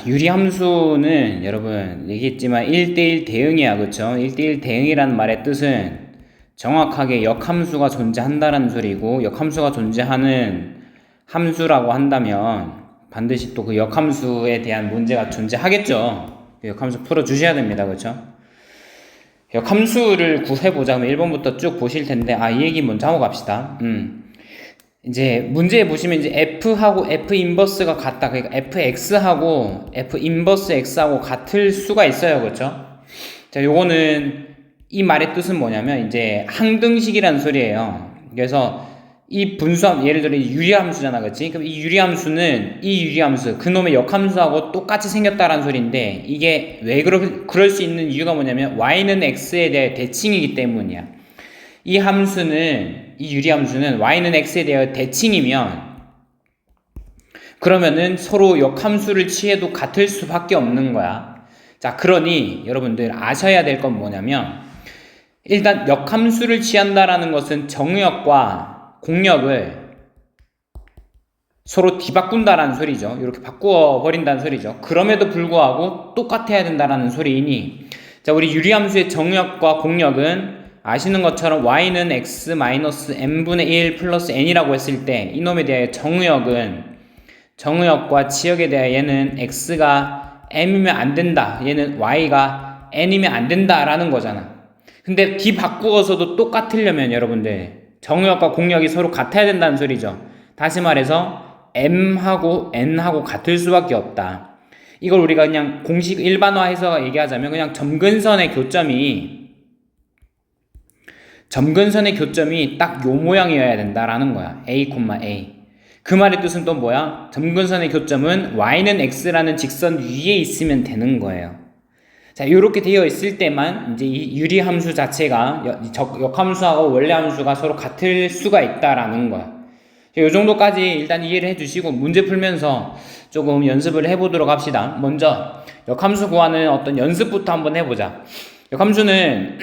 유리함수는 여러분 얘기했지만 1대1 대응이야, 그쵸? 1대1 대응이라는 말의 뜻은 정확하게 역함수가 존재한다는 소리고, 역함수가 존재하는 함수라고 한다면 반드시 또 그 역함수에 대한 문제가 존재하겠죠. 그 역함수 풀어주셔야 됩니다, 그쵸? 역함수를 구해보자. 그럼 1번부터 쭉 보실 텐데, 이 얘기 먼저 하고 갑시다. 이제 문제에 보시면 이제 F하고 F 인버스가 같다. 그러니까 Fx하고 F 인버스 X하고 같을 수가 있어요. 그렇죠? 자, 요거는 이 말의 뜻은 뭐냐면 이제 항등식이라는 소리예요. 그래서 이 분수함, 예를 들어 유리함수잖아. 그렇지? 그럼 이 유리함수는 이 유리함수, 그놈의 역함수하고 똑같이 생겼다라는 소리인데, 이게 왜 그럴 수 있는 이유가 뭐냐면 y는 x에 대해 대칭이기 때문이야. 이 함수는, 이 유리함수는 y는 x에 대하여 대칭이면 그러면은 서로 역함수를 취해도 같을 수밖에 없는 거야. 자, 그러니 여러분들 아셔야 될 건 뭐냐면, 일단 역함수를 취한다라는 것은 정역과 공역을 서로 뒤바꾼다라는 소리죠. 이렇게 바꾸어 버린다는 소리죠. 그럼에도 불구하고 똑같아야 된다라는 소리이니, 자, 우리 유리함수의 정역과 공역은 아시는 것처럼 y는 x-n분의 1 플러스 n이라고 했을 때 이놈에 대하여 정의역과 지역에 대하여 얘는 x가 m이면 안 된다, 얘는 y가 n이면 안 된다라는 거잖아. 근데 뒤바꾸어서도 똑같으려면 여러분들 정의역과 공역이 서로 같아야 된다는 소리죠. 다시 말해서 m하고 n하고 같을 수밖에 없다. 이걸 우리가 그냥 공식 일반화해서 얘기하자면 그냥 점근선의 교점이 딱 요 모양이어야 된다라는 거야. A, A. 그 말의 뜻은 또 뭐야? 점근선의 교점은 y는 x라는 직선 위에 있으면 되는 거예요. 자, 요렇게 되어 있을 때만 이제 이 유리함수 자체가 역함수하고 원래 함수가 서로 같을 수가 있다라는 거야. 요 정도까지 일단 이해를 해주시고 문제 풀면서 조금 연습을 해보도록 합시다. 먼저 역함수 구하는 어떤 연습부터 한번 해보자. 역함수는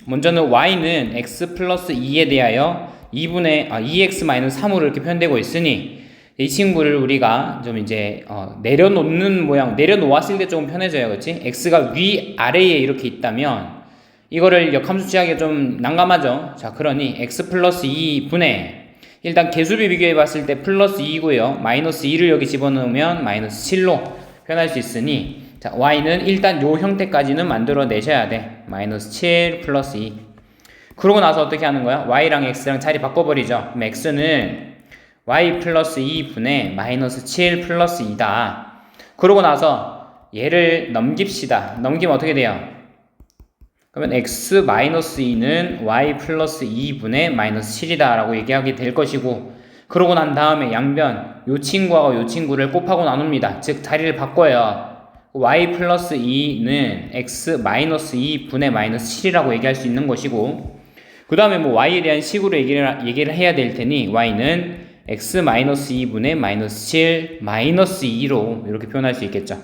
먼저는 y는 x 플러스 2에 대하여 2x-3으로 이렇게 표현되고 있으니 이 친구를 우리가 좀 이제 내려놓는 모양, 내려놓았을 때 조금 편해져요. 그렇지? x가 위아래에 이렇게 있다면 이거를 역함수 취하기가 좀 난감하죠. 자, 그러니 x 플러스 2분의, 일단 개수비 비교해 봤을 때 플러스 2고요. 마이너스 2를 여기 집어넣으면 마이너스 7로 표현할 수 있으니, 자, y는 일단 요 형태까지는 만들어 내셔야 돼. 마이너스 7 플러스 2. 그러고 나서 어떻게 하는 거야? y랑 x랑 자리 바꿔버리죠. 그럼 x는 y 플러스 2분의 마이너스 7 플러스 2다. 그러고 나서 얘를 넘깁시다. 넘기면 어떻게 돼요? 그러면 x 마이너스 2는 y 플러스 2분의 마이너스 7이다 라고 얘기하게 될 것이고, 그러고 난 다음에 양변 요 친구하고 요 친구를 곱하고 나눕니다. 즉 자리를 바꿔요. y 플러스 2는 x 마이너스 2분의 마이너스 7이라고 얘기할 수 있는 것이고, 그 다음에 뭐 y에 대한 식으로 얘기를 해야 될 테니 y는 x 마이너스 2분의 마이너스 7 마이너스 2로 이렇게 표현할 수 있겠죠.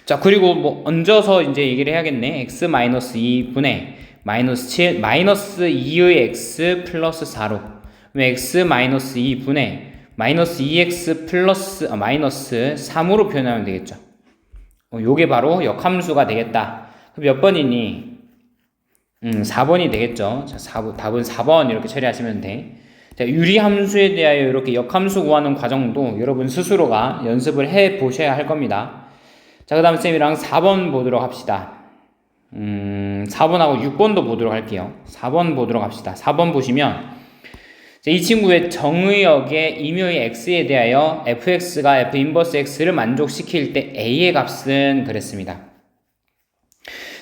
자, 그리고 뭐 얹어서 이제 얘기를 해야겠네. x 마이너스 2분의 마이너스 7 마이너스 2의 x 플러스 4로, x 마이너스 2분의 마이너스 2x 플러스 마이너스 3으로 표현하면 되겠죠. 요게 바로 역함수가 되겠다. 몇 번이니? 4번이 되겠죠. 자, 답은 4번 이렇게 처리하시면 돼. 자, 유리함수에 대하여 이렇게 역함수 구하는 과정도 여러분 스스로가 연습을 해 보셔야 할 겁니다. 자, 그 다음 쌤이랑 4번 보도록 합시다. 4번하고 6번도 보도록 할게요. 4번 보도록 합시다. 4번 보시면 이 친구의 정의역의 임의의 x에 대하여 fx가 f 인버스 x를 만족시킬 때 a의 값은 그랬습니다.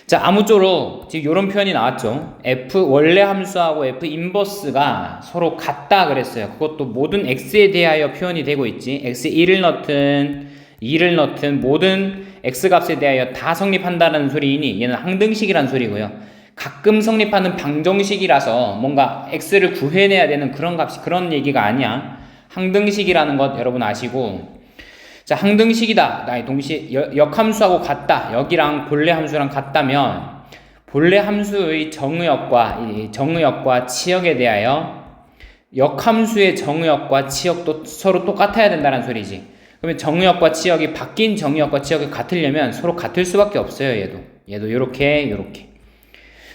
자, 아무쪼록 지금 이런 표현이 나왔죠. f 원래 함수하고 f 인버스가 서로 같다 그랬어요. 그것도 모든 x에 대하여 표현이 되고 있지. x 1을 넣든 2를 넣든 모든 x 값에 대하여 다 성립한다는 소리이니 얘는 항등식이란 소리고요. 가끔 성립하는 방정식이라서 뭔가 x를 구해내야 되는 그런 얘기가 아니야. 항등식이라는 것 여러분 아시고, 자, 항등식이다. 동시에 역함수하고 같다. 여기랑 본래 함수랑 같다면 본래 함수의 정의역과 치역에 대하여 역함수의 정의역과 치역도 서로 똑같아야 된다는 소리지. 그러면 정의역과 치역이 바뀐 정의역과 치역이 같으려면 서로 같을 수밖에 없어요. 얘도 이렇게.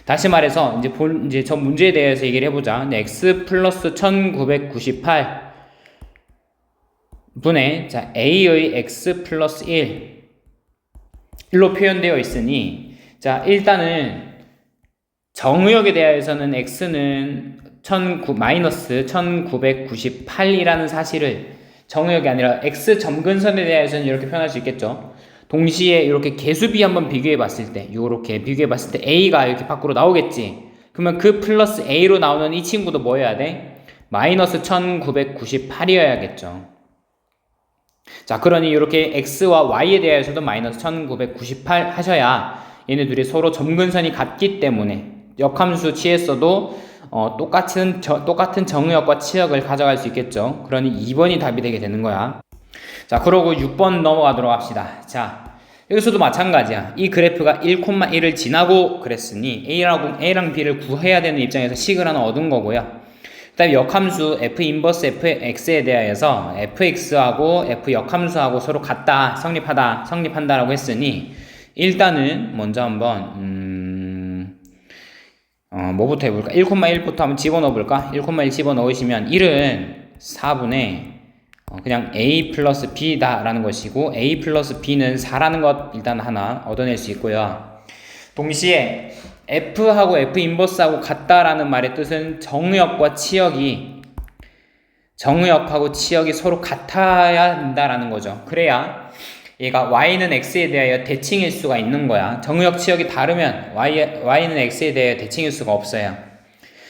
다시 말해서 이제 저 문제에 대해서 얘기를 해보자. 근데 x 플러스 1998 분의 자 a의 x 플러스 1로 표현되어 있으니 자 일단은 정의역에 대해서는 x는 마이너스 1998이라는 사실을 정의역이 아니라 x 점근선에 대해서는 이렇게 표현할 수 있겠죠. 동시에 이렇게 개수비 한번 비교해 봤을 때 이렇게 비교해 봤을 때 a가 이렇게 밖으로 나오겠지. 그러면 그 플러스 a로 나오는 이 친구도 뭐 해야 돼? 마이너스 1998이어야겠죠. 자 그러니 이렇게 x와 y에 대해서도 마이너스 1998 하셔야 얘네 둘이 서로 점근선이 같기 때문에 역함수 취했어도 똑같은 정의역과 치역을 가져갈 수 있겠죠. 그러니 2번이 답이 되게 되는 거야. 자 그러고 6번 넘어가도록 합시다. 자 여기서도 마찬가지야. 이 그래프가 1,1을 지나고 그랬으니 A랑 B를 구해야 되는 입장에서 식을 하나 얻은 거고요. 그 다음에 역함수 f 인버스 fx에 대하여서 fx하고 f 역함수하고 서로 같다, 성립한다라고 했으니 일단은 먼저 한번 뭐부터 해볼까? 1,1부터 한번 집어넣어볼까? 1,1 집어넣으시면 1은 4분의 그냥 a 플러스 b다 라는 것이고 a 플러스 b는 4라는 것 일단 하나 얻어낼 수 있고요. 동시에 f하고 f 인버스하고 같다라는 말의 뜻은 정의역과 치역이 정의역하고 치역이 서로 같아야 한다라는 거죠. 그래야 얘가 y는 x에 대하여 대칭일 수가 있는 거야. 정의역 치역이 다르면 y는 x에 대하여 대칭일 수가 없어요.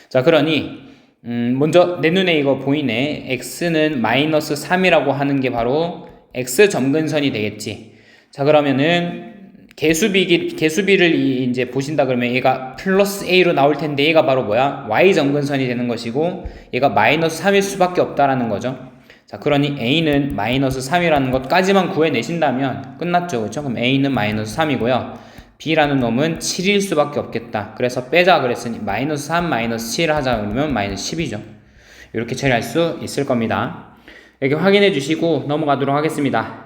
자 그러니 먼저 내 눈에 이거 보이네. x는 마이너스 3이라고 하는 게 바로 x 점근선이 되겠지. 자 그러면은 개수비를 이제 보신다 그러면 얘가 플러스 a로 나올 텐데 얘가 바로 뭐야? y 점근선이 되는 것이고 얘가 마이너스 3일 수밖에 없다라는 거죠. 자 그러니 a는 마이너스 3이라는 것까지만 구해내신다면 끝났죠. 그렇죠? 그럼 a는 마이너스 3이고요. b라는 놈은 7일 수밖에 없겠다. 그래서 빼자 그랬으니 마이너스 3 마이너스 7 하자 그러면 마이너스 10이죠. 이렇게 처리할 수 있을 겁니다. 이렇게 확인해 주시고 넘어가도록 하겠습니다.